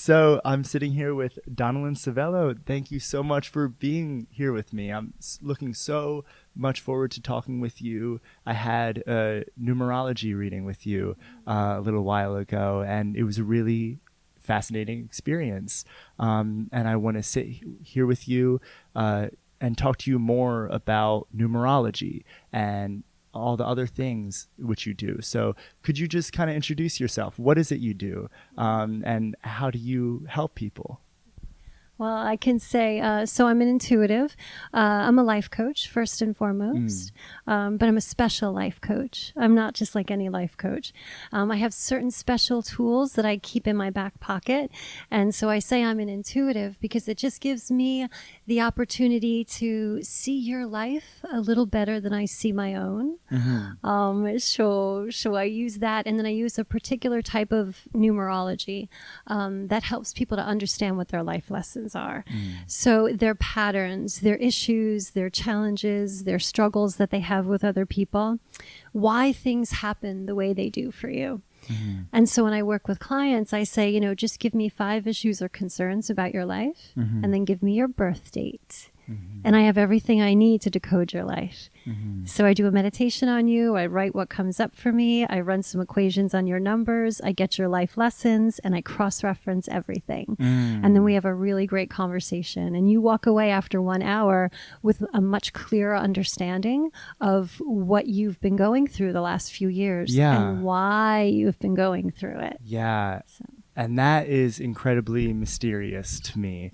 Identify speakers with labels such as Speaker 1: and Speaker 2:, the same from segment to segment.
Speaker 1: So I'm sitting here with Donnalynn Civello. Thank you so much for being here with me. I'm looking so much forward to talking with you. I had a numerology reading with you a little while ago, and it was a really fascinating experience. And I want to sit here with you and talk to you more about numerology and all the other things which you do. So could you just kind of introduce yourself? What is it you do? And how do you help people?
Speaker 2: Well, I can say, so I'm an intuitive. I'm a life coach, first and foremost, but I'm a special life coach. I'm not just like any life coach. I have certain special tools that I keep in my back pocket. And so I say I'm an intuitive because it just gives me the opportunity to see your life a little better than I see my own. So I use that, and then I use a particular type of numerology that helps people to understand what their life lessons are. So their patterns, their issues, their challenges, their struggles that they have with other people, why things happen the way they do for you. And so when I work with clients, I say, just give me 5 issues or concerns about your life, and then give me your birth date. And I have everything I need to decode your life. So I do a meditation on you. I write what comes up for me. I run some equations on your numbers. I get your life lessons, and I cross-reference everything. And then we have a really great conversation. And you walk away after 1 hour with a much clearer understanding of what you've been going through the last few years and why you've been going through it.
Speaker 1: Yeah. So. And that is incredibly mysterious to me.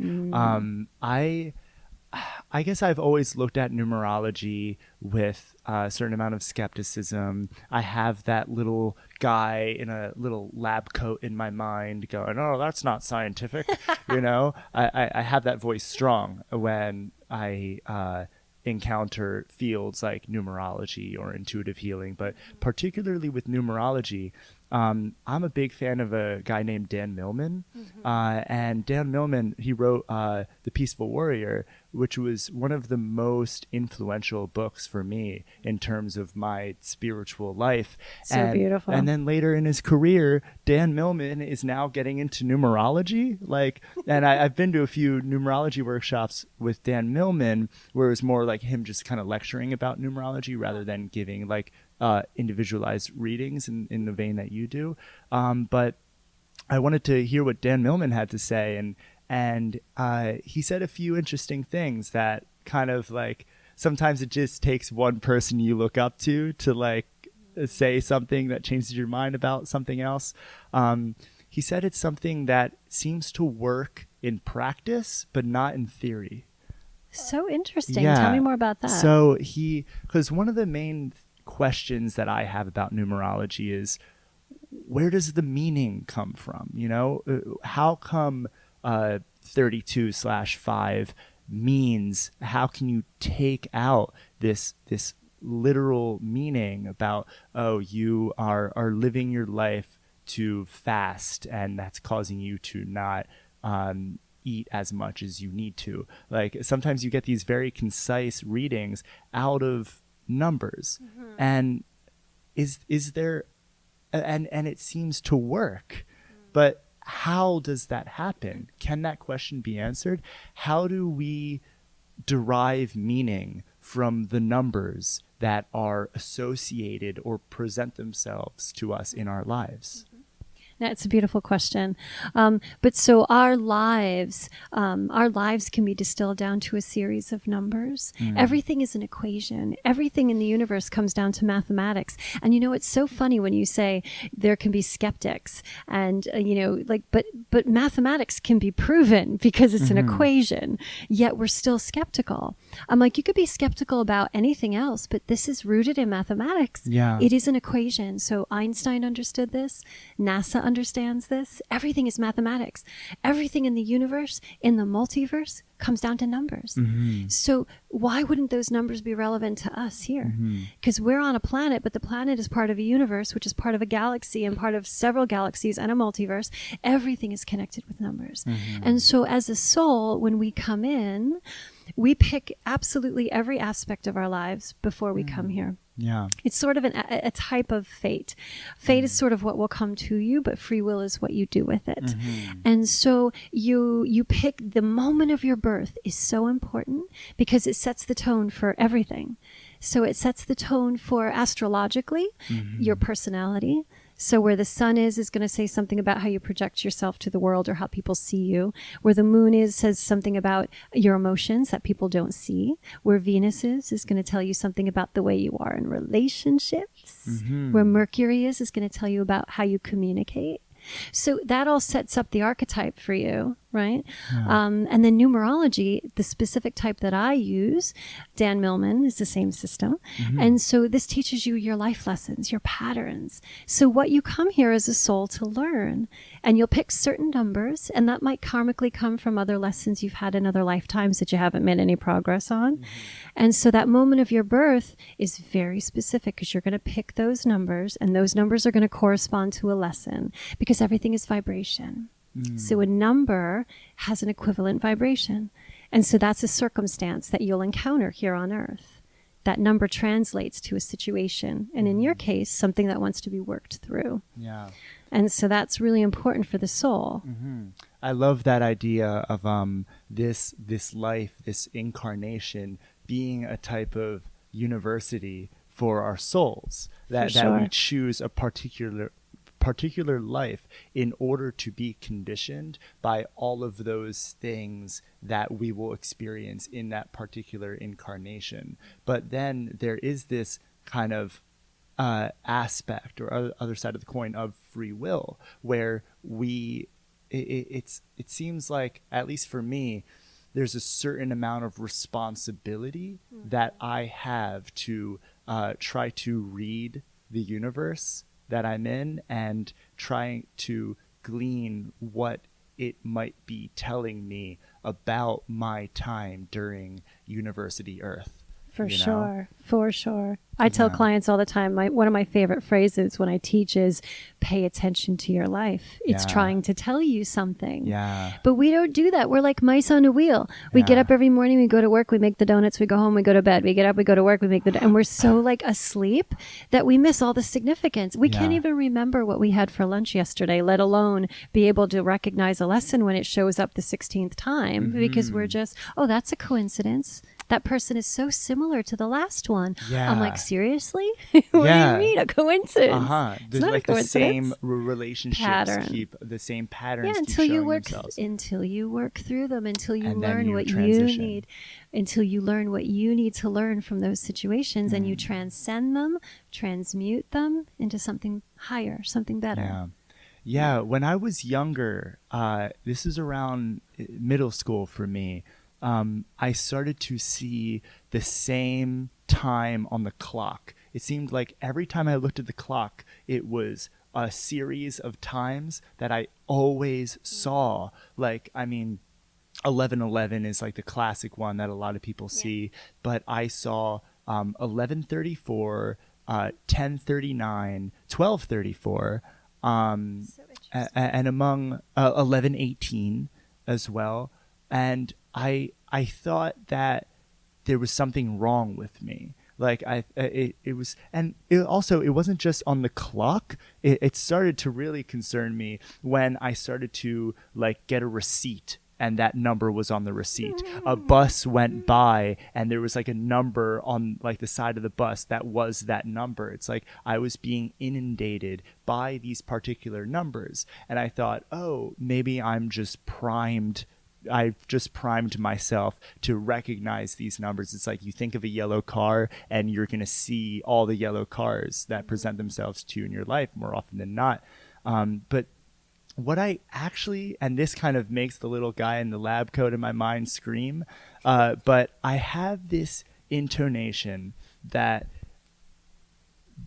Speaker 1: I guess I've always looked at numerology with a certain amount of skepticism. I have that little guy in a little lab coat in my mind going, oh, that's not scientific. I have that voice strong when I encounter fields like numerology or intuitive healing. But particularly with numerology, I'm a big fan of a guy named Dan Millman. And Dan Millman, he wrote The Peaceful Warrior, which was one of the most influential books for me in terms of my spiritual life.
Speaker 2: So beautiful.
Speaker 1: And then later in his career, Dan Millman is now getting into numerology. And I've been to a few numerology workshops with Dan Millman where it was more like him just kind of lecturing about numerology rather than giving individualized readings in the vein that you do. But I wanted to hear what Dan Millman had to say, and he said a few interesting things that kind of sometimes it just takes one person you look up to say something that changes your mind about something else. He said it's something that seems to work in practice, but not in theory.
Speaker 2: So interesting. Yeah. Tell me more about that.
Speaker 1: So because one of the main questions that I have about numerology is, where does the meaning come from? How come 32/5 means, how can you take out this literal meaning about, oh, you are living your life to fast, and that's causing you to not eat as much as you need to. Sometimes you get these very concise readings out of numbers, and is there, and it seems to work, but how does that happen? Can that question be answered? How do we derive meaning from the numbers that are associated or present themselves to us in our lives?
Speaker 2: That's a beautiful question. But so our lives can be distilled down to a series of numbers. Everything is an equation. Everything in the universe comes down to mathematics. And it's so funny when you say there can be skeptics, and but mathematics can be proven because it's an equation. Yet we're still skeptical. I'm like, you could be skeptical about anything else, but this is rooted in mathematics.
Speaker 1: Yeah,
Speaker 2: it is an equation. So Einstein understood this. NASA understands this. Everything is mathematics. Everything in the universe, in the multiverse, comes down to numbers. So why wouldn't those numbers be relevant to us here? Because we're on a planet, but the planet is part of a universe, which is part of a galaxy and part of several galaxies and a multiverse. Everything is connected with numbers. And so as a soul, when we come in, we pick absolutely every aspect of our lives before we come here.
Speaker 1: Yeah.
Speaker 2: It's sort of a type of fate. Fate is sort of what will come to you, but free will is what you do with it.
Speaker 1: Mm-hmm.
Speaker 2: And so you pick the moment of your birth is so important because it sets the tone for everything. So it sets the tone for astrologically, your personality. So where the sun is going to say something about how you project yourself to the world or how people see you. Where the moon is says something about your emotions that people don't see. Where Venus is going to tell you something about the way you are in relationships. Where Mercury is going to tell you about how you communicate. So that all sets up the archetype for you, right?
Speaker 1: Yeah.
Speaker 2: And then numerology, the specific type that I use, Dan Millman is the same system. And so this teaches you your life lessons, your patterns. So what you come here as a soul to learn, and you'll pick certain numbers, and that might karmically come from other lessons you've had in other lifetimes that you haven't made any progress on. And so that moment of your birth is very specific because you're going to pick those numbers, and those numbers are going to correspond to a lesson because everything is vibration. So a number has an equivalent vibration. And so that's a circumstance that you'll encounter here on Earth. That number translates to a situation. And in your case, something that wants to be worked through.
Speaker 1: Yeah.
Speaker 2: And so that's really important for the soul.
Speaker 1: I love that idea of this life, this incarnation being a type of university for our souls. That we choose a particular life in order to be conditioned by all of those things that we will experience in that particular incarnation. But then there is this kind of aspect or other side of the coin of free will where it seems like, at least for me, there's a certain amount of responsibility that I have to try to read the universe that I'm in and trying to glean what it might be telling me about my time during University Earth.
Speaker 2: For sure. I tell clients all the time, one of my favorite phrases when I teach is pay attention to your life. It's trying to tell you something.
Speaker 1: Yeah.
Speaker 2: But we don't do that. We're like mice on a wheel. We get up every morning, we go to work, we make the donuts, we go home, we go to bed. We get up, we go to work, we make and we're so like asleep that we miss all the significance. We can't even remember what we had for lunch yesterday, let alone be able to recognize a lesson when it shows up the 16th time because we're just, oh, that's a coincidence. That person is so similar to the last one.
Speaker 1: Yeah.
Speaker 2: I'm like, seriously? What do you mean, a coincidence?
Speaker 1: There's like the same relationships keep the same patterns.
Speaker 2: Until you work through them, until you learn what you need, until you learn what you need to learn from those situations, and you transcend them, transmute them into something higher, something better.
Speaker 1: Yeah. When I was younger, this is around middle school for me. I started to see the same time on the clock. It seemed like every time I looked at the clock, it was a series of times that I always saw. Like, I mean, 11:11 is like the classic one that a lot of people see, but I saw 11:34, 10:39, 12:34, and among 11:18 as well. And I thought that there was something wrong with me. Like it was, and it wasn't just on the clock. It started to really concern me when I started to like get a receipt and that number was on the receipt. A bus went by and there was like a number on like the side of the bus that was that number. It's like I was being inundated by these particular numbers, and I thought, oh, maybe I've just primed myself to recognize these numbers. It's like you think of a yellow car and you're going to see all the yellow cars that present themselves to you in your life more often than not. But what I actually, and this kind of makes the little guy in the lab coat in my mind scream, but I have this intonation that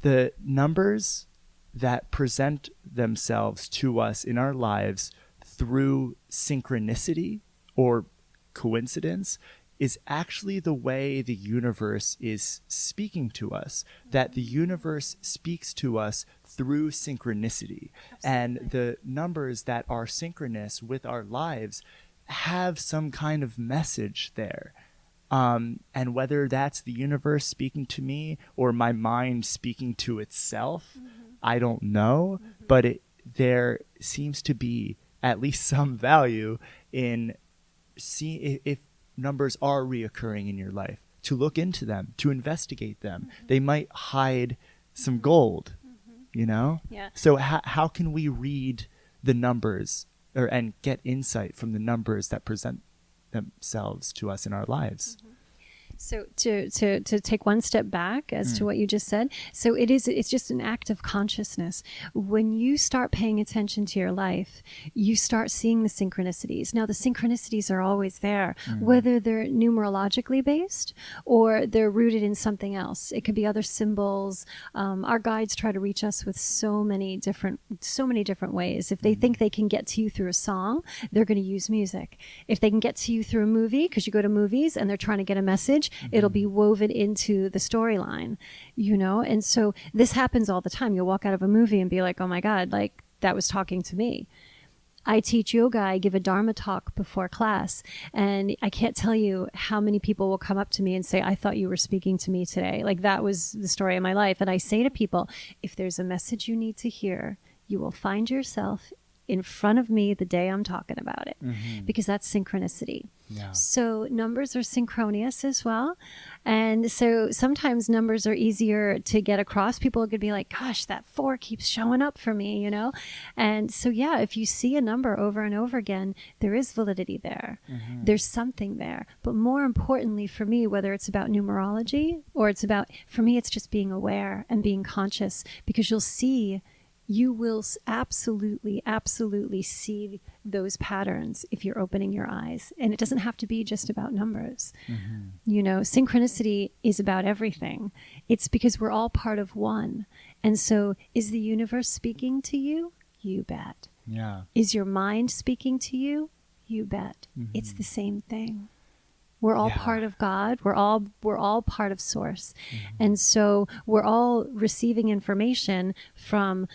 Speaker 1: the numbers that present themselves to us in our lives through synchronicity or coincidence is actually the way the universe is speaking to us, that the universe speaks to us through synchronicity. Absolutely. And the numbers that are synchronous with our lives have some kind of message there. And whether that's the universe speaking to me or my mind speaking to itself, I don't know. But there seems to be at least some value in see if numbers are reoccurring in your life, to look into them, to investigate them. They might hide some gold, you know?
Speaker 2: Yeah.
Speaker 1: So how can we read the numbers and get insight from the numbers that present themselves to us in our lives?
Speaker 2: So to take one step back as to what you just said. So it's just an act of consciousness. When you start paying attention to your life, you start seeing the synchronicities. Now the synchronicities are always there, whether they're numerologically based or they're rooted in something else. It could be other symbols. Our guides try to reach us with so many different ways. If they think they can get to you through a song, they're going to use music. If they can get to you through a movie, because you go to movies and they're trying to get a message, it'll be woven into the storyline, you know? And so this happens all the time. You'll walk out of a movie and be like, oh my God, like that was talking to me. I teach yoga. I give a Dharma talk before class. And I can't tell you how many people will come up to me and say, I thought you were speaking to me today. Like that was the story of my life. And I say to people, if there's a message you need to hear, you will find yourself in front of me the day I'm talking about it, because that's synchronicity.
Speaker 1: Yeah.
Speaker 2: So numbers are synchronous as well. And so sometimes numbers are easier to get across. People could be like, gosh, that 4 keeps showing up for me, you know? And so, yeah, if you see a number over and over again, there is validity there. There's something there. But more importantly for me, whether it's about numerology or it's about, for me, it's just being aware and being conscious, because you will absolutely, absolutely see those patterns if you're opening your eyes. And it doesn't have to be just about numbers. You know, synchronicity is about everything. It's because we're all part of one. And so is the universe speaking to you? You bet.
Speaker 1: Yeah.
Speaker 2: Is your mind speaking to you? You bet. It's the same thing. We're all part of God. We're all part of Source. And so we're all receiving information from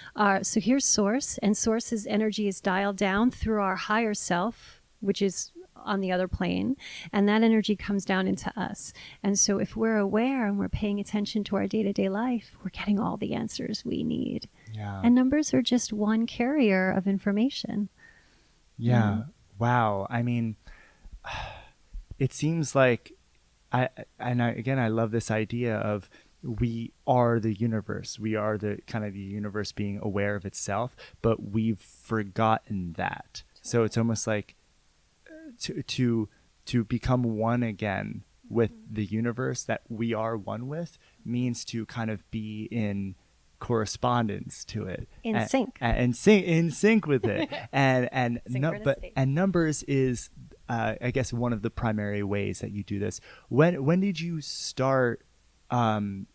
Speaker 2: so here's Source, and Source's energy is dialed down through our higher self, which is on the other plane, and that energy comes down into us. And so if we're aware and we're paying attention to our day-to-day life, we're getting all the answers we need.
Speaker 1: Yeah.
Speaker 2: And numbers are just one carrier of information.
Speaker 1: Yeah. Wow. I mean, it seems like I love this idea of we are the universe. We are the kind of the universe being aware of itself, but we've forgotten that. So it's almost like to become one again with the universe that we are one with means to kind of be in correspondence to it,
Speaker 2: In sync
Speaker 1: with it, and numbers is I guess one of the primary ways that you do this. When did you start? When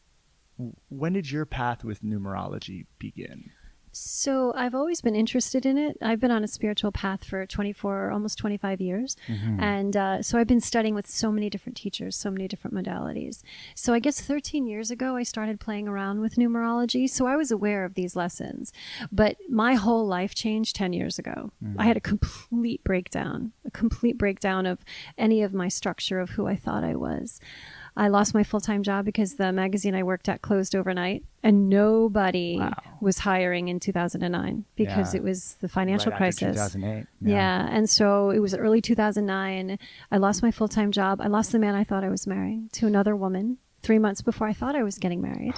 Speaker 1: did your path with numerology begin?
Speaker 2: So I've always been interested in it. I've been on a spiritual path for 24, almost 25 years. And so I've been studying with so many different teachers, so many different modalities. So I guess 13 years ago, I started playing around with numerology. So I was aware of these lessons. But my whole life changed 10 years ago. I had a complete breakdown of any of my structure of who I thought I was. I lost my full-time job because the magazine I worked at closed overnight, and nobody was hiring in 2009 because it was the financial crisis.
Speaker 1: After 2008.
Speaker 2: Yeah. And so it was early 2009. I lost my full-time job. I lost the man I thought I was marrying to another woman 3 months before I thought I was getting married.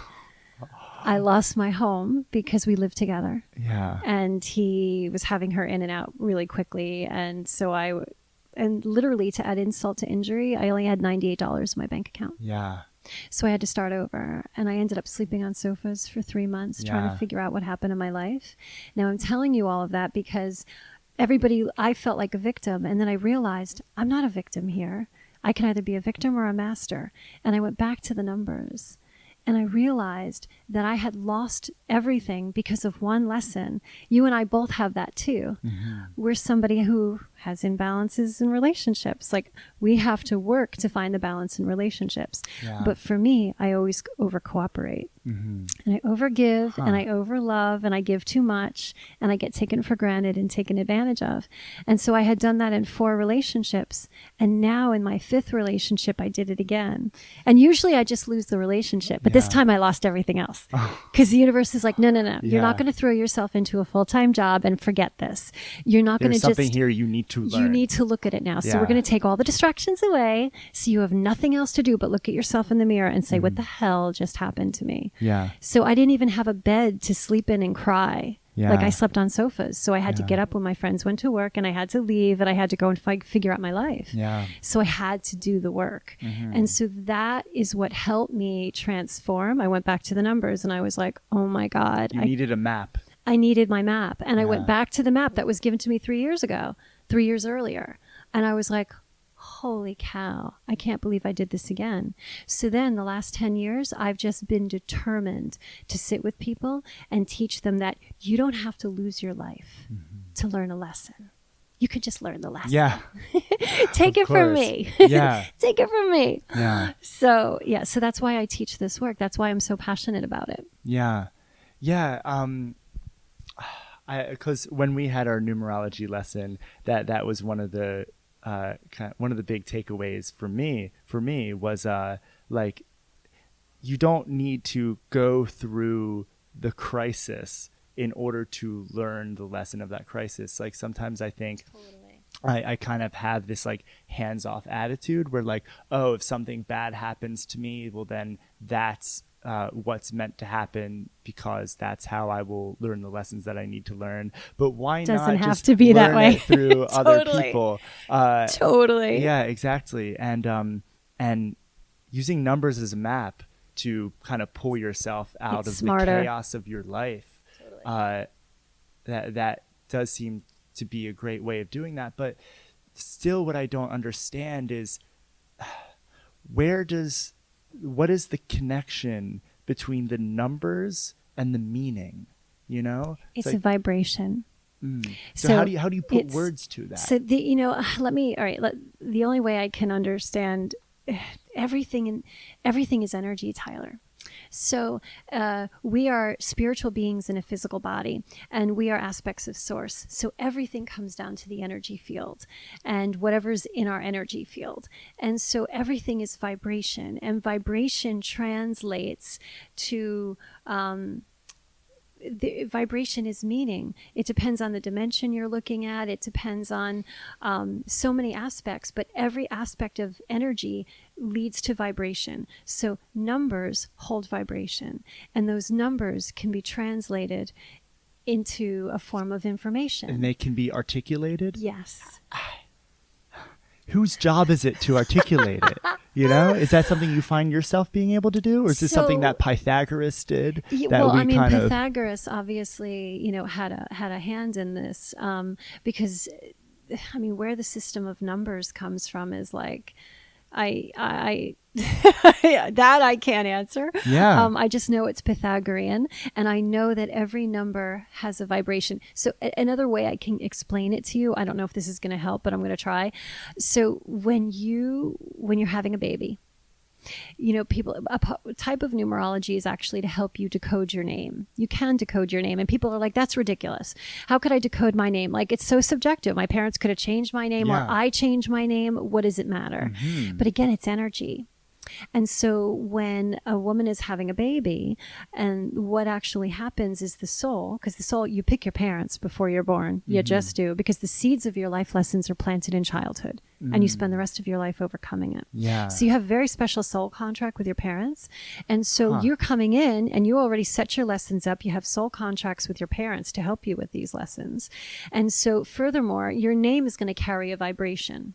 Speaker 2: I lost my home because we lived together.
Speaker 1: Yeah.
Speaker 2: And he was having her in and out really quickly. And so and literally, to add insult to injury, I only had $98 in my bank account.
Speaker 1: Yeah.
Speaker 2: So I had to start over. And I ended up sleeping on sofas for 3 months, trying to figure out what happened in my life. Now, I'm telling you all of that because I felt like a victim. And then I realized I'm not a victim here. I can either be a victim or a master. And I went back to the numbers. And I realized that I had lost everything because of one lesson. You and I both have that too. We're somebody who has imbalances in relationships. Like, we have to work to find the balance in relationships.
Speaker 1: Yeah.
Speaker 2: But for me, I always over cooperate.
Speaker 1: Mm-hmm.
Speaker 2: And I overgive and I overlove and I give too much and I get taken for granted and taken advantage of. And so I had done that in 4 relationships. And now in my 5th relationship, I did it again. And usually I just lose the relationship. But this time I lost everything else. Because the universe is like, no. You're not going to throw yourself into a full-time job and forget this. You're not going to just...
Speaker 1: There's something here you need to learn.
Speaker 2: You need to look at it now. So we're going to take all the distractions away so you have nothing else to do but look at yourself in the mirror and say, what the hell just happened to me?
Speaker 1: Yeah.
Speaker 2: So I didn't even have a bed to sleep in and cry.
Speaker 1: Yeah.
Speaker 2: Like, I slept on sofas. So I had to get up when my friends went to work and I had to leave and I had to go and figure out my life.
Speaker 1: Yeah.
Speaker 2: So I had to do the work.
Speaker 1: Mm-hmm.
Speaker 2: And so that is what helped me transform. I went back to the numbers and I was like, oh my God.
Speaker 1: You needed a map.
Speaker 2: I needed my map. And I went back to the map that was given to me 3 years ago, 3 years earlier. And I was like, holy cow, I can't believe I did this again. So then the last 10 years, I've just been determined to sit with people and teach them that you don't have to lose your life to learn a lesson. You could just learn the lesson.
Speaker 1: Yeah.
Speaker 2: Take it from me.
Speaker 1: Yeah.
Speaker 2: Take it from me.
Speaker 1: Yeah.
Speaker 2: So that's why I teach this work. That's why I'm so passionate about it.
Speaker 1: Yeah. Yeah. Because when we had our numerology lesson, that was one of the one of the big takeaways for me was like, you don't need to go through the crisis in order to learn the lesson of that crisis. Like, sometimes I think I kind of have this like hands-off attitude where like, oh, if something bad happens to me, well then that's what's meant to happen, because that's how I will learn the lessons that I need to learn. But why
Speaker 2: Doesn't
Speaker 1: not
Speaker 2: have
Speaker 1: just
Speaker 2: to be that
Speaker 1: learn
Speaker 2: way.
Speaker 1: it through other people?
Speaker 2: Totally.
Speaker 1: Yeah, exactly. And using numbers as a map to kind of pull yourself out of the chaos of your life. Totally. That does seem to be a great way of doing that. But still, what I don't understand is what is the connection between the numbers and the meaning? You know,
Speaker 2: it's like a vibration.
Speaker 1: So how do you put words to that?
Speaker 2: So the only way I can understand everything is energy, Tyler. So we are spiritual beings in a physical body, and we are aspects of source. So everything comes down to the energy field and whatever's in our energy field. And so everything is vibration, and vibration translates to the vibration is meaning. It depends on the dimension you're looking at. It depends on so many aspects, but every aspect of energy leads to vibration. So numbers hold vibration, and those numbers can be translated into a form of information.
Speaker 1: And they can be articulated?
Speaker 2: Yes.
Speaker 1: Whose job is it to articulate it? You know, is that something you find yourself being able to do, or is this something that Pythagoras did?
Speaker 2: Pythagoras obviously, had a hand in this, because, where the system of numbers comes from is like, I that I can't answer.
Speaker 1: Yeah.
Speaker 2: I just know it's Pythagorean, and I know that every number has a vibration. So another way I can explain it to you, I don't know if this is going to help, but I'm going to try. So when you're having a baby, a type of numerology is actually to help you decode your name. You can decode your name, and people are like, that's ridiculous. How could I decode my name? Like, it's so subjective. My parents could have changed my name, or I changed my name. What does it matter? Mm-hmm. But again, it's energy. And so when a woman is having a baby, and what actually happens is the soul, because the soul, you pick your parents before you're born. You just do, because the seeds of your life lessons are planted in childhood, and you spend the rest of your life overcoming it.
Speaker 1: Yeah.
Speaker 2: So you have a very special soul contract with your parents. And so you're coming in and you already set your lessons up. You have soul contracts with your parents to help you with these lessons. And so furthermore, your name is going to carry a vibration.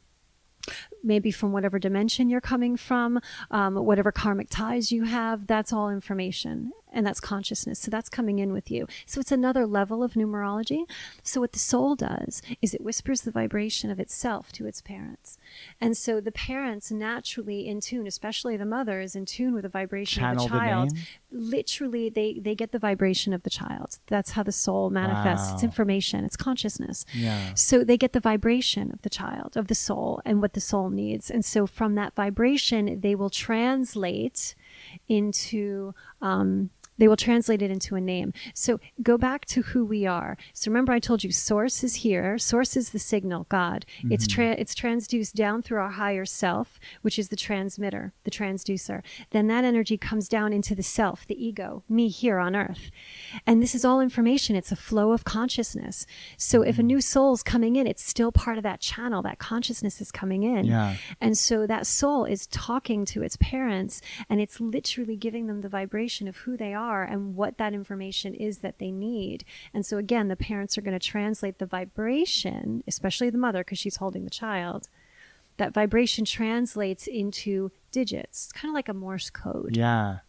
Speaker 2: Maybe from whatever dimension you're coming from, whatever karmic ties you have, that's all information. and that's consciousness. So that's coming in with you. So it's another level of numerology. So what the soul does is it whispers the vibration of itself to its parents. And so the parents naturally in tune, especially the mother, is in tune with the vibration
Speaker 1: Channel
Speaker 2: of the child.
Speaker 1: the name?
Speaker 2: Literally, they get the vibration of the child. That's how the soul manifests.
Speaker 1: Wow.
Speaker 2: It's information. It's consciousness.
Speaker 1: Yeah.
Speaker 2: So they get the vibration of the child, of the soul, and what the soul needs. And so from that vibration, they will translate into it into a name. So go back to who we are. So remember I told you source is here. Source is the signal, God.
Speaker 1: Mm-hmm.
Speaker 2: It's transduced down through our higher self, which is the transmitter, the transducer. Then that energy comes down into the self, the ego, me here on earth. And this is all information. It's a flow of consciousness. So if a new soul's coming in, it's still part of that channel. That consciousness is coming in.
Speaker 1: Yeah.
Speaker 2: And so that soul is talking to its parents, and it's literally giving them the vibration of who they are and what that information is that they need. And so again, the parents are going to translate the vibration, especially the mother, because she's holding the child. That vibration translates into digits. It's kind of like a Morse code.
Speaker 1: Yeah.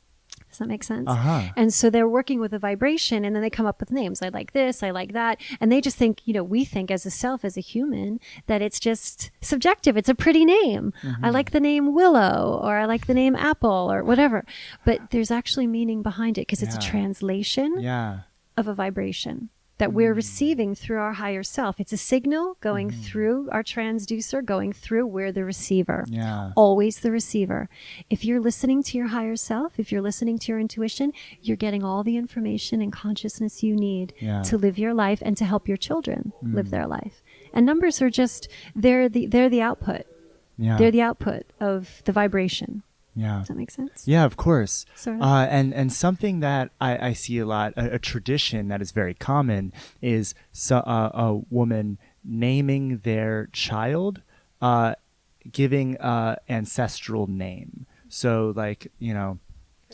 Speaker 2: Does that make sense?
Speaker 1: Uh-huh.
Speaker 2: And so they're working with a vibration, and then they come up with names. I like this, I like that. And they just think, we think as a self, as a human, that it's just subjective. It's a pretty name.
Speaker 1: Mm-hmm.
Speaker 2: I like the name Willow, or I like the name Apple, or whatever. But there's actually meaning behind it because it's a translation of a vibration that we're receiving through our higher self. It's a signal going through our transducer, going through, we're the receiver.
Speaker 1: Yeah.
Speaker 2: Always the receiver. If you're listening to your higher self, if you're listening to your intuition, you're getting all the information and consciousness you need to live your life and to help your children live their life. And numbers are just, they're the output.
Speaker 1: Yeah.
Speaker 2: They're the output of the vibration.
Speaker 1: Yeah.
Speaker 2: Does that make sense?
Speaker 1: Yeah, of course.
Speaker 2: Sort of.
Speaker 1: And something that I see a lot, a tradition that is very common, is a woman naming their child, giving an ancestral name. So like,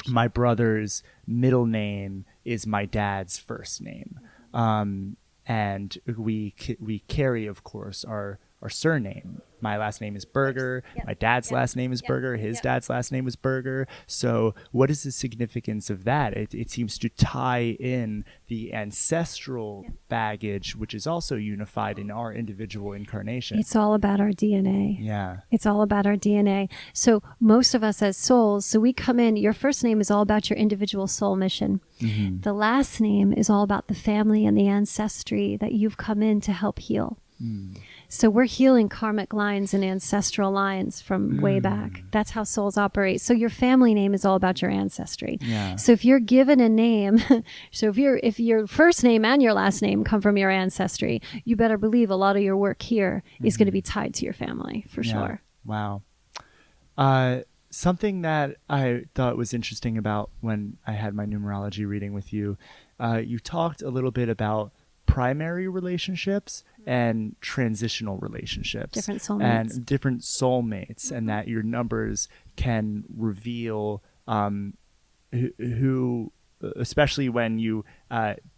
Speaker 1: my brother's middle name is my dad's first name. And we carry, of course, our surname. My last name is Berger.
Speaker 2: Yep.
Speaker 1: My dad's last name is Berger. His dad's last name was Berger. So what is the significance of that? It seems to tie in the ancestral baggage, which is also unified in our individual incarnation.
Speaker 2: It's all about our DNA.
Speaker 1: Yeah.
Speaker 2: It's all about our DNA. So most of us as souls, so we come in, your first name is all about your individual soul mission. Mm-hmm. The last name is all about the family and the ancestry that you've come in to help heal. So we're healing karmic lines and ancestral lines from way back. That's how souls operate. So your family name is all about your ancestry.
Speaker 1: Yeah.
Speaker 2: So if you're given a name, so if your first name and your last name come from your ancestry, you better believe a lot of your work here is going to be tied to your family for sure.
Speaker 1: Wow. Something that I thought was interesting about when I had my numerology reading with you, you talked a little bit about primary relationships and transitional relationships.
Speaker 2: Different soulmates.
Speaker 1: And different soulmates, and that your numbers can reveal who, especially when you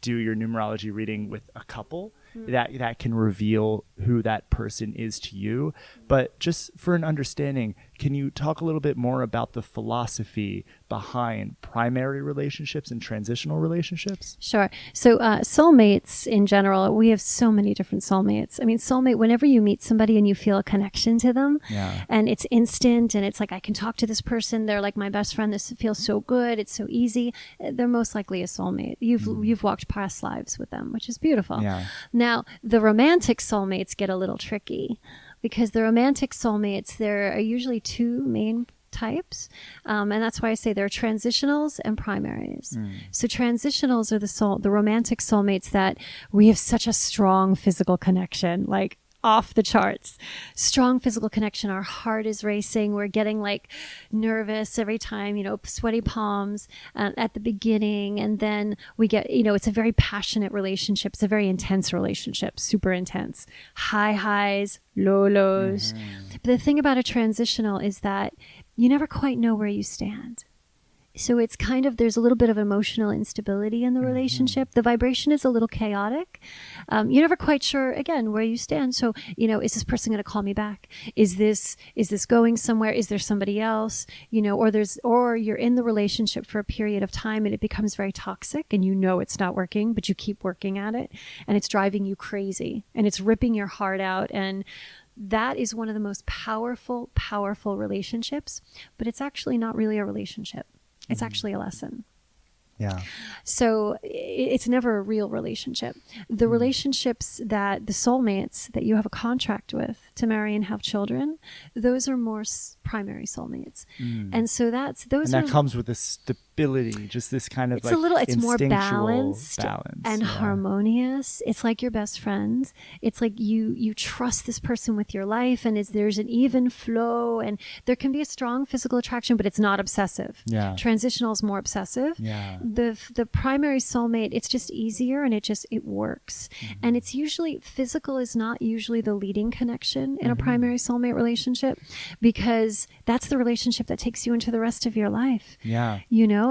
Speaker 1: do your numerology reading with a couple, that can reveal who that person is to you. But just for an understanding, can you talk a little bit more about the philosophy behind primary relationships and transitional relationships?
Speaker 2: Sure. So soulmates in general, we have so many different soulmates. I mean, soulmate, whenever you meet somebody and you feel a connection to them, and it's instant, and it's like, I can talk to this person, they're like my best friend, this feels so good, it's so easy, they're most likely a soulmate. You've walked past lives with them, which is beautiful.
Speaker 1: Yeah.
Speaker 2: Now, the romantic soulmates get a little tricky, because the romantic soulmates, there are usually two main types, and that's why I say there are transitionals and primaries. So transitionals are the romantic soulmates that we have such a strong physical connection, like off the charts. Strong physical connection. Our heart is racing. We're getting like nervous every time, sweaty palms at the beginning. And then we get, it's a very passionate relationship. It's a very intense relationship, super intense. High highs, low lows. But the thing about a transitional is that you never quite know where you stand. So it's kind of, there's a little bit of emotional instability in the relationship. The vibration is a little chaotic. You're never quite sure, again, where you stand. So, is this person going to call me back? Is this going somewhere? Is there somebody else? Or you're in the relationship for a period of time and it becomes very toxic and it's not working, but you keep working at it and it's driving you crazy and it's ripping your heart out. And that is one of the most powerful, powerful relationships, but it's actually not really a relationship. It's actually a lesson.
Speaker 1: Yeah.
Speaker 2: So it's never a real relationship. The relationships that the soulmates that you have a contract with to marry and have children, those are more primary soulmates. And so that
Speaker 1: comes with this stability, just this kind of
Speaker 2: it's more
Speaker 1: instinctual
Speaker 2: balanced and harmonious. It's like your best friends. It's like you trust this person with your life, and there's an even flow, and there can be a strong physical attraction, but it's not obsessive.
Speaker 1: Yeah.
Speaker 2: Transitional is more obsessive.
Speaker 1: Yeah.
Speaker 2: The primary soulmate, it's just easier and it works. And it's usually, physical is not usually the leading connection in a primary soulmate relationship, because that's the relationship that takes you into the rest of your life.
Speaker 1: Yeah.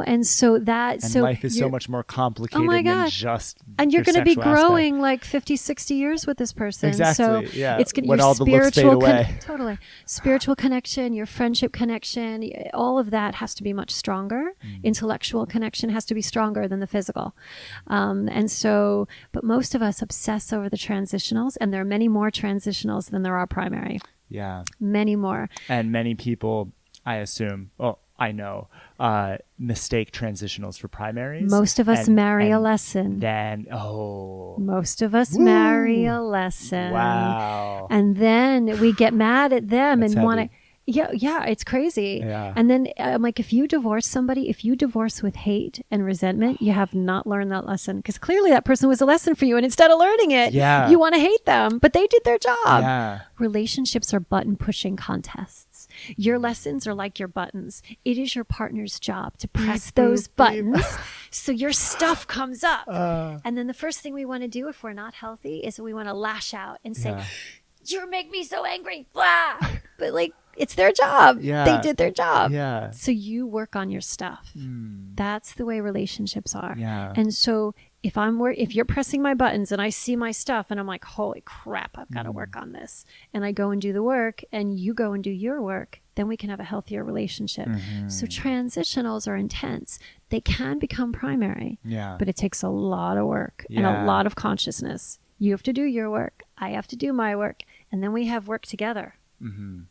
Speaker 2: And so
Speaker 1: life is so much more complicated than just
Speaker 2: and you're
Speaker 1: your
Speaker 2: going to be
Speaker 1: sexual
Speaker 2: growing
Speaker 1: aspect.
Speaker 2: like 50, 60 years with this person.
Speaker 1: Exactly.
Speaker 2: So
Speaker 1: yeah.
Speaker 2: it's going to
Speaker 1: when
Speaker 2: your
Speaker 1: all the looks fade
Speaker 2: spiritual
Speaker 1: away.
Speaker 2: totally spiritual connection, your friendship connection, all of that has to be much stronger. Intellectual connection has to be stronger than the physical. But most of us obsess over the transitionals, and there are many more transitionals than there are primary.
Speaker 1: Yeah.
Speaker 2: Many more.
Speaker 1: And many people, I assume, I know, mistake transitionals for primaries.
Speaker 2: Most of us marry a lesson. Most of us marry a lesson.
Speaker 1: Wow.
Speaker 2: And then we get mad at them
Speaker 1: That's
Speaker 2: and want to.
Speaker 1: heavy.
Speaker 2: Yeah, it's crazy.
Speaker 1: Yeah.
Speaker 2: And then I'm like, if you divorce somebody, if you divorce with hate and resentment, you have not learned that lesson, because clearly that person was a lesson for you. And instead of learning it, you want to hate them, but they did their job.
Speaker 1: Yeah.
Speaker 2: Relationships are button pushing contests. Your lessons are like your buttons. It is your partner's job to press those buttons so your stuff comes up. And then the first thing we want to do if we're not healthy is we want to lash out and say, you make me so angry, blah. But it's their job.
Speaker 1: Yeah.
Speaker 2: They did their job.
Speaker 1: Yeah.
Speaker 2: So you work on your stuff. That's the way relationships are.
Speaker 1: Yeah.
Speaker 2: And so if you're pressing my buttons and I see my stuff and I'm like, holy crap, I've got to work on this, and I go and do the work and you go and do your work, then we can have a healthier relationship. So transitionals are intense. They can become primary, but it takes a lot of work and a lot of consciousness. You have to do your work. I have to do my work. And then we have work together.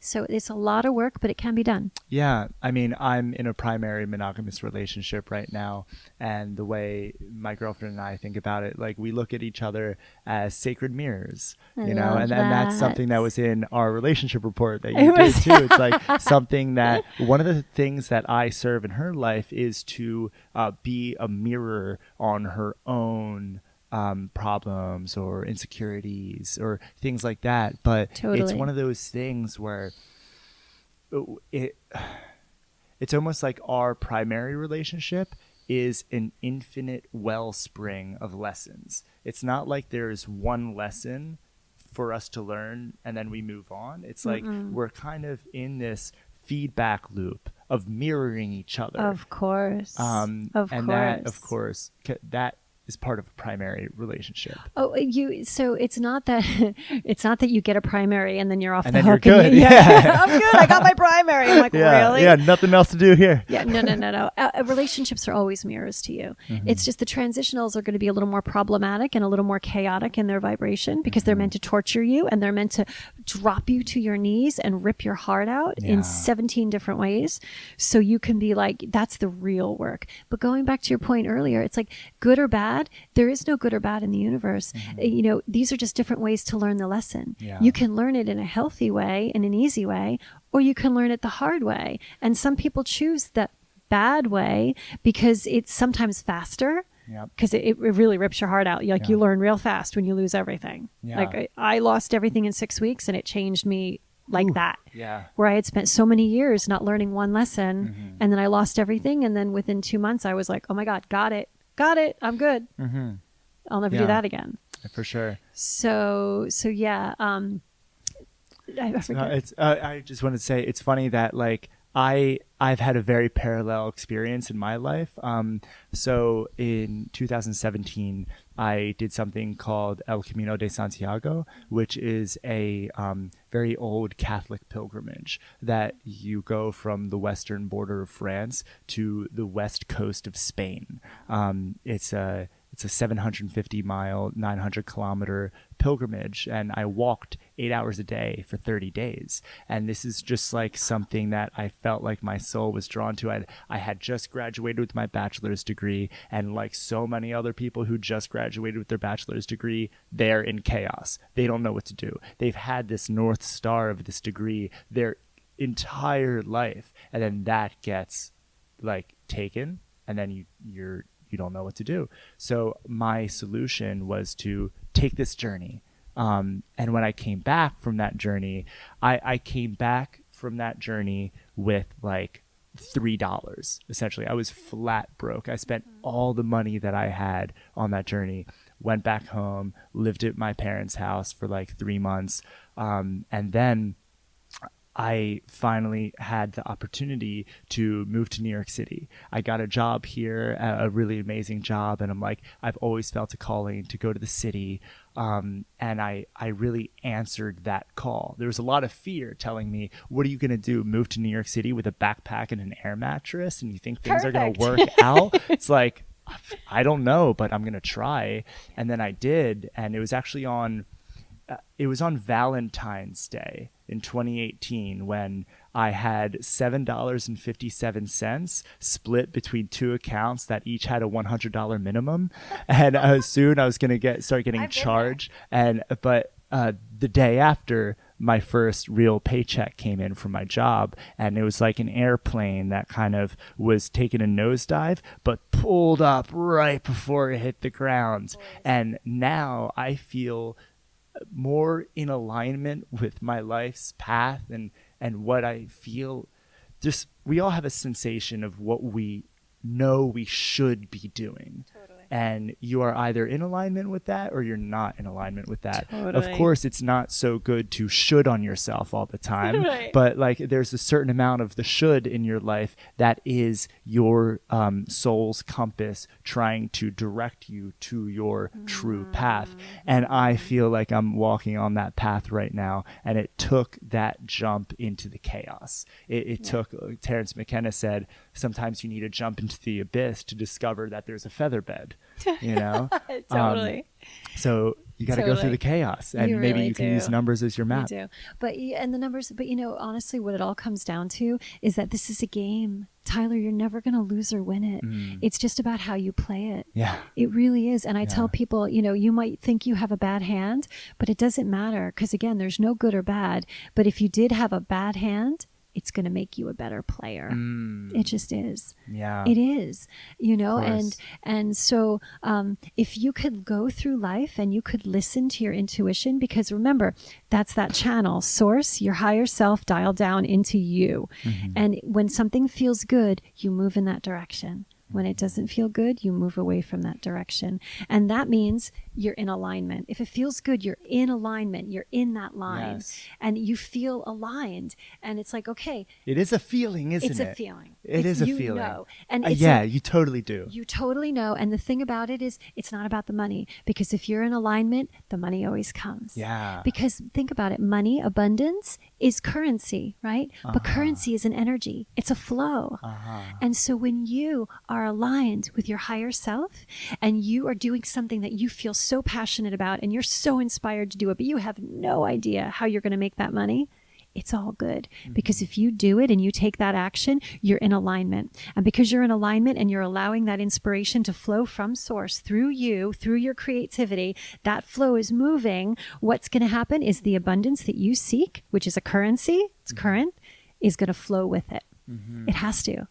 Speaker 2: So it's a lot of work, but it can be done.
Speaker 1: Yeah. I mean, I'm in a primary monogamous relationship right now. And the way my girlfriend and I think about it, we look at each other as sacred mirrors, and that's something that was in our relationship report that you did too. It's like something that one of the things that I serve in her life is to be a mirror on her own problems or insecurities or things like that. But it's one of those things where it's almost like our primary relationship is an infinite wellspring of lessons. It's not like there's one lesson for us to learn and then we move on. It's like we're kind of in this feedback loop of mirroring each other.
Speaker 2: Of course.
Speaker 1: That, of course, that is part of a primary relationship.
Speaker 2: So it's not that you get a primary and then you're off
Speaker 1: and
Speaker 2: the
Speaker 1: then
Speaker 2: hook.
Speaker 1: You're good.
Speaker 2: I'm good. I got my primary. I'm like, really?
Speaker 1: Yeah, nothing else to do here.
Speaker 2: Yeah, no. Relationships are always mirrors to you. It's just the transitionals are going to be a little more problematic and a little more chaotic in their vibration, because they're meant to torture you and they're meant to drop you to your knees and rip your heart out in 17 different ways. So you can be like, that's the real work. But going back to your point earlier, it's like good or bad. There is no good or bad in the universe. These are just different ways to learn the lesson. You can learn it in a healthy way, in an easy way, or you can learn it the hard way. And some people choose that bad way because it's sometimes faster. Because it really rips your heart out. You learn real fast when you lose everything. I lost everything in 6 weeks and it changed me that. Where I had spent so many years not learning one lesson, and then I lost everything, and then within 2 months I was like, oh my God, got it, I'm good. I'll never do that again.
Speaker 1: For sure.
Speaker 2: So yeah. I forget.
Speaker 1: I just want to say, it's funny that I've had a very parallel experience in my life. So in 2017, I did something called El Camino de Santiago, which is a very old Catholic pilgrimage that you go from the western border of France to the west coast of Spain. It's a 750-mile, 900-kilometer pilgrimage, and I walked 8 hours a day for 30 days. And this is just like something that I felt like my soul was drawn to. I had just graduated with my bachelor's degree, and like so many other people who just graduated with their bachelor's degree, they're in chaos. They don't know what to do. They've had this North Star of this degree their entire life, and then that gets like taken, and then you don't know what to do. So my solution was to take this journey. And when I came back from that journey, I came back from that journey with like $3. Essentially, I was flat broke. I spent all the money that I had on that journey, went back home, lived at my parents' house for like 3 months. And then I finally had the opportunity to move to New York City. I got a job here, a really amazing job, and I'm like, I've always felt a calling to go to the city, and I really answered that call. There was a lot of fear telling me, what are you going to do, move to New York City with a backpack and an air mattress, and you think things are going to work out? It's like, I don't know, but I'm going to try. And then I did, and it was actually on Valentine's Day in 2018 when I had $7.57 split between two accounts that each had a $100 minimum, and soon I was going to start getting charged. But the day after, my first real paycheck came in from my job, and it was like an airplane that kind of was taking a nosedive but pulled up right before it hit the ground. And now I feel more in alignment with my life's path and what I feel. Just, we all have a sensation of what we know we should be doing. Totally. And you are either in alignment with that or you're not in alignment with that. Totally. Of course, it's not so good to should on yourself all the time, right. But like there's a certain amount of the should in your life that is your soul's compass trying to direct you to your true path. And I feel like I'm walking on that path right now, and it took that jump into the chaos. It took, Terrence McKenna said, sometimes you need to jump into the abyss to discover that there's a feather bed, you know?
Speaker 2: Totally.
Speaker 1: So you got to go through the chaos, and maybe you can use numbers as your map.
Speaker 2: You do. But the numbers, but honestly, what it all comes down to is that this is a game. Tyler, you're never going to lose or win it. It's just about how you play it.
Speaker 1: Yeah.
Speaker 2: It really is. And I tell people, you might think you have a bad hand, but it doesn't matter, because again, there's no good or bad. But if you did have a bad hand, it's going to make you a better player. It just is.
Speaker 1: Yeah.
Speaker 2: It is, and so if you could go through life and you could listen to your intuition, because remember, that's that channel, source, your higher self dialed down into you. And when something feels good, you move in that direction. When it doesn't feel good, you move away from that direction. And that means you're in alignment. If it feels good, you're in alignment. You're in that line. Yes. And you feel aligned. And it's like, okay.
Speaker 1: It is a feeling, isn't it?
Speaker 2: It's a feeling.
Speaker 1: It is a feeling.
Speaker 2: Know. And
Speaker 1: you totally do.
Speaker 2: You totally know. And the thing about it is, it's not about the money. Because if you're in alignment, the money always comes.
Speaker 1: Yeah.
Speaker 2: Because think about it. Money, abundance is currency, right? But currency is an energy. It's a flow. And so when you are aligned with your higher self and you are doing something that you feel so passionate about and you're so inspired to do it, but you have no idea how you're going to make that money, it's all good. Because if you do it and you take that action, you're in alignment. And because you're in alignment and you're allowing that inspiration to flow from source through you, through your creativity, that flow is moving. What's going to happen is the abundance that you seek, which is a currency, it's current, is going to flow with it. It has to.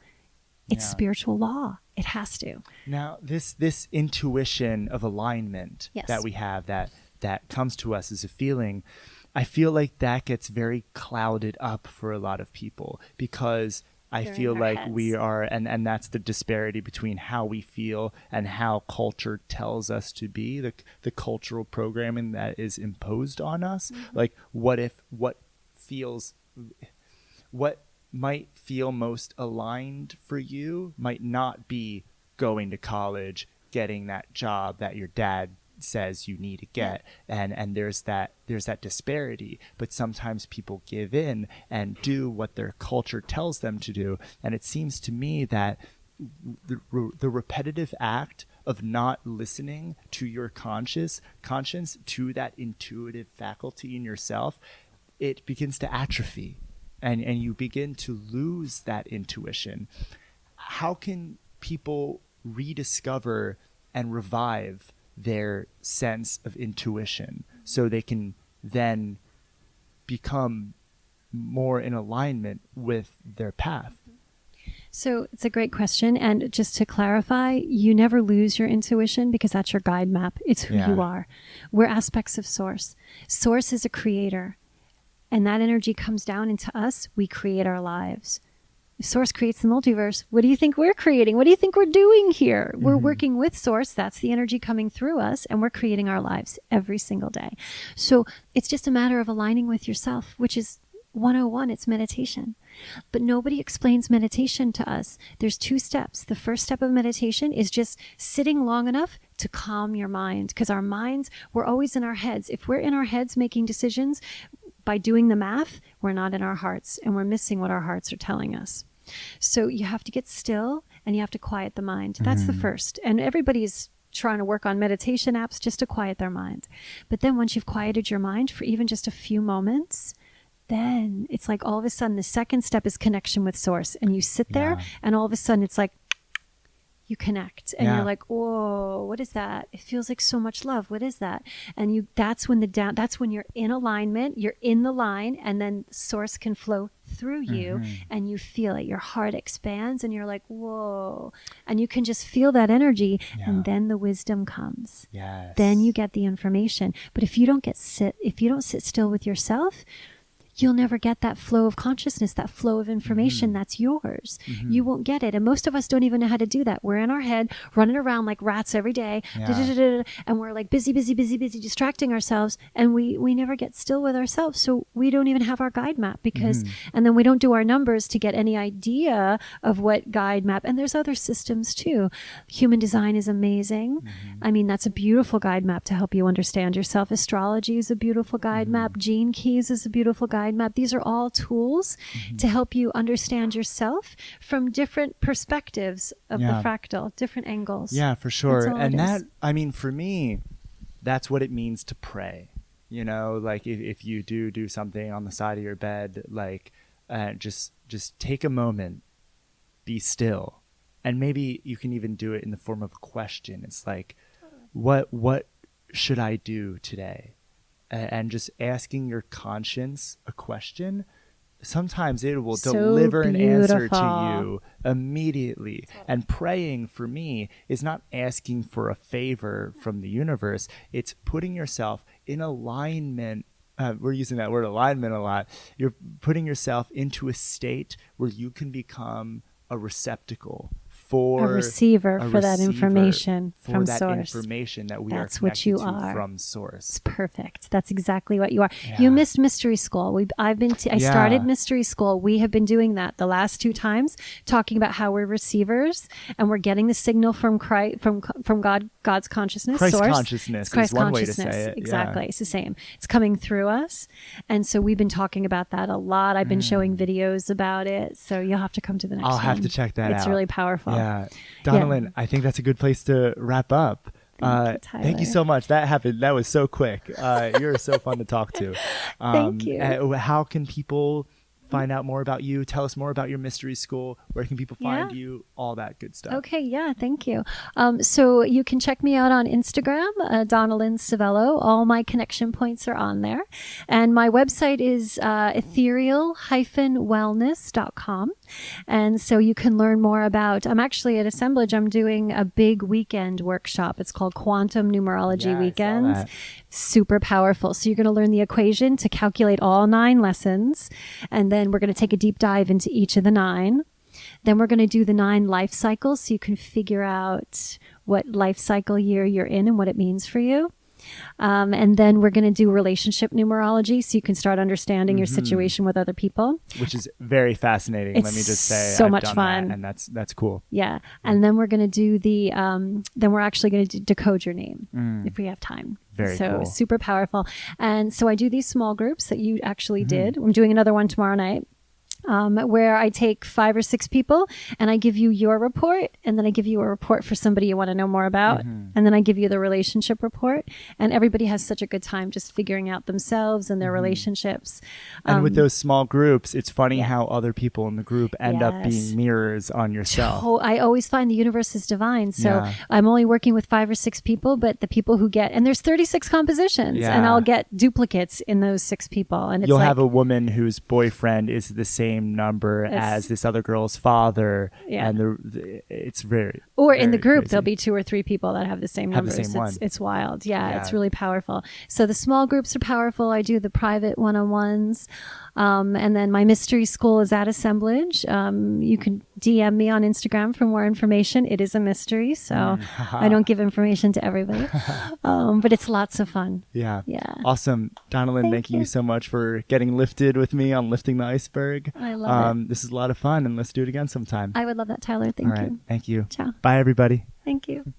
Speaker 2: It's spiritual law. It has to.
Speaker 1: Now, this intuition of alignment that we have, that comes to us as a feeling, I feel like that gets very clouded up for a lot of people, because I feel like we are, and that's the disparity between how we feel and how culture tells us to be, the cultural programming that is imposed on us. Like, what might feel most aligned for you might not be going to college, getting that job that your dad says you need to get. And there's that disparity. But sometimes people give in and do what their culture tells them to do. And it seems to me that the repetitive act of not listening to your conscience, to that intuitive faculty in yourself, it begins to atrophy, and you begin to lose that intuition. How can people rediscover and revive their sense of intuition so they can then become more in alignment with their path?
Speaker 2: So it's a great question. And just to clarify, you never lose your intuition because that's your guide map. It's who you are. We're aspects of Source. Source is a creator. And that energy comes down into us. We create our lives. If Source creates the multiverse, what do you think we're creating? What do you think we're doing here? We're working with Source. That's the energy coming through us. And we're creating our lives every single day. So it's just a matter of aligning with yourself, which is 101. It's meditation. But nobody explains meditation to us. There's 2 steps. The first step of meditation is just sitting long enough to calm your mind, because our minds, we're always in our heads. If we're in our heads making decisions by doing the math, we're not in our hearts, and we're missing what our hearts are telling us. So you have to get still and you have to quiet the mind. That's the first. And everybody's trying to work on meditation apps just to quiet their mind. But then once you've quieted your mind for even just a few moments, then it's like all of a sudden the second step is connection with Source, and you sit there and all of a sudden it's like you connect and you're like, whoa, what is that? It feels like so much love. What is that? And that's when that's when you're in alignment, you're in the line, and then Source can flow through you and you feel it. Your heart expands and you're like, whoa. And you can just feel that energy and then the wisdom comes.
Speaker 1: Yes.
Speaker 2: Then you get the information. But if you don't sit still with yourself, you'll never get that flow of consciousness, that flow of information that's yours. You won't get it. And most of us don't even know how to do that. We're in our head, running around like rats every day, and we're like busy, distracting ourselves. And we never get still with ourselves. So we don't even have our guide map because, and then we don't do our numbers to get any idea of what guide map. And there's other systems too. Human design is amazing. I mean, that's a beautiful guide map to help you understand yourself. Astrology is a beautiful guide map. Gene keys is a beautiful guide map. These are all tools to help you understand yourself from different perspectives of the fractal, different angles.
Speaker 1: Yeah, for sure. And that, I mean, for me, that's what it means to pray. You know, like if you do something on the side of your bed, like just take a moment, be still. And maybe you can even do it in the form of a question. It's like, what should I do today? And just asking your conscience a question, sometimes it will deliver an answer to you immediately. And praying, for me, is not asking for a favor from the universe. It's putting yourself in alignment. We're using that word alignment a lot. You're putting yourself into a state where you can become a receptacle for
Speaker 2: a receiver for that information from
Speaker 1: that
Speaker 2: Source.
Speaker 1: Information that we
Speaker 2: That's
Speaker 1: are
Speaker 2: what you
Speaker 1: connected to
Speaker 2: are.
Speaker 1: from Source.
Speaker 2: It's perfect. That's exactly what you are.
Speaker 1: Yeah.
Speaker 2: You missed Mystery School. I started Mystery School. We have been doing that the last 2 times, talking about how we're receivers and we're getting the signal from Christ, from God's consciousness.
Speaker 1: Christ
Speaker 2: Source.
Speaker 1: consciousness
Speaker 2: It's Christ
Speaker 1: is one way
Speaker 2: consciousness.
Speaker 1: to say it.
Speaker 2: Exactly. It's the same. It's coming through us. And so we've been talking about that a lot. I've been showing videos about it. So you'll have to come to the next one.
Speaker 1: I'll have to check that out.
Speaker 2: It's really powerful.
Speaker 1: Yeah. Donnalynn, I think that's a good place to wrap up. Thank you so much. That happened. That was so quick. You're so fun to talk to.
Speaker 2: Thank you.
Speaker 1: How can people find out more about you? Tell us more about your mystery school. Where can people find you? All that good stuff.
Speaker 2: Okay, yeah, thank you. So you can check me out on Instagram, Donnalynn Civello. All my connection points are on there. And my website is ethereal-wellness.com. And so you can learn more about, I'm actually at Assemblage, I'm doing a big weekend workshop. It's called Quantum Numerology Weekend. Super powerful. So you're going to learn the equation to calculate all 9 lessons. And then we're going to take a deep dive into each of the 9. Then we're going to do the 9 life cycles so you can figure out what life cycle year you're in and what it means for you. And then we're going to do relationship numerology, so you can start understanding your situation with other people.
Speaker 1: Which is very fascinating.
Speaker 2: It's
Speaker 1: Let me just say,
Speaker 2: so
Speaker 1: I've
Speaker 2: much
Speaker 1: done
Speaker 2: fun.
Speaker 1: that, and that's cool.
Speaker 2: Yeah. And then we're going to do then we're actually going to decode your name if we have time.
Speaker 1: Very
Speaker 2: so
Speaker 1: cool.
Speaker 2: Super powerful. And so I do these small groups that you actually did. I'm doing another one tomorrow night. Where I take 5 or 6 people and I give you your report, and then I give you a report for somebody you want to know more about, and then I give you the relationship report, and everybody has such a good time just figuring out themselves and their relationships.
Speaker 1: And with those small groups, it's funny how other people in the group end up being mirrors on yourself.
Speaker 2: I always find the universe is divine. So
Speaker 1: Yeah.
Speaker 2: I'm only working with 5 or 6 people, but the people who and there's 36 compositions, and I'll get duplicates in those 6 people. And it's
Speaker 1: You'll have a woman whose boyfriend is the same number
Speaker 2: It's-
Speaker 1: as this other girl's father,
Speaker 2: Yeah.
Speaker 1: and it's very
Speaker 2: in the group
Speaker 1: crazy.
Speaker 2: there'll be 2 or 3 people that have the same
Speaker 1: Have the
Speaker 2: numbers.
Speaker 1: same one.
Speaker 2: It's wild. Yeah,
Speaker 1: Yeah.
Speaker 2: it's really powerful. So the small groups are powerful. I do the private one-on-ones, and then my mystery school is at Assemblage. You can DM me on Instagram for more information. It is a mystery, so I don't give information to everybody, but it's lots of fun.
Speaker 1: Yeah.
Speaker 2: Awesome.
Speaker 1: Donnalynn, thank you so much for getting lifted with me on Lifting the Iceberg.
Speaker 2: I love it.
Speaker 1: This is a lot of fun, and let's do it again sometime.
Speaker 2: I would love that, Tyler.
Speaker 1: All
Speaker 2: Thank
Speaker 1: right.
Speaker 2: you.
Speaker 1: Thank you.
Speaker 2: Ciao.
Speaker 1: Bye, everybody.
Speaker 2: Thank you.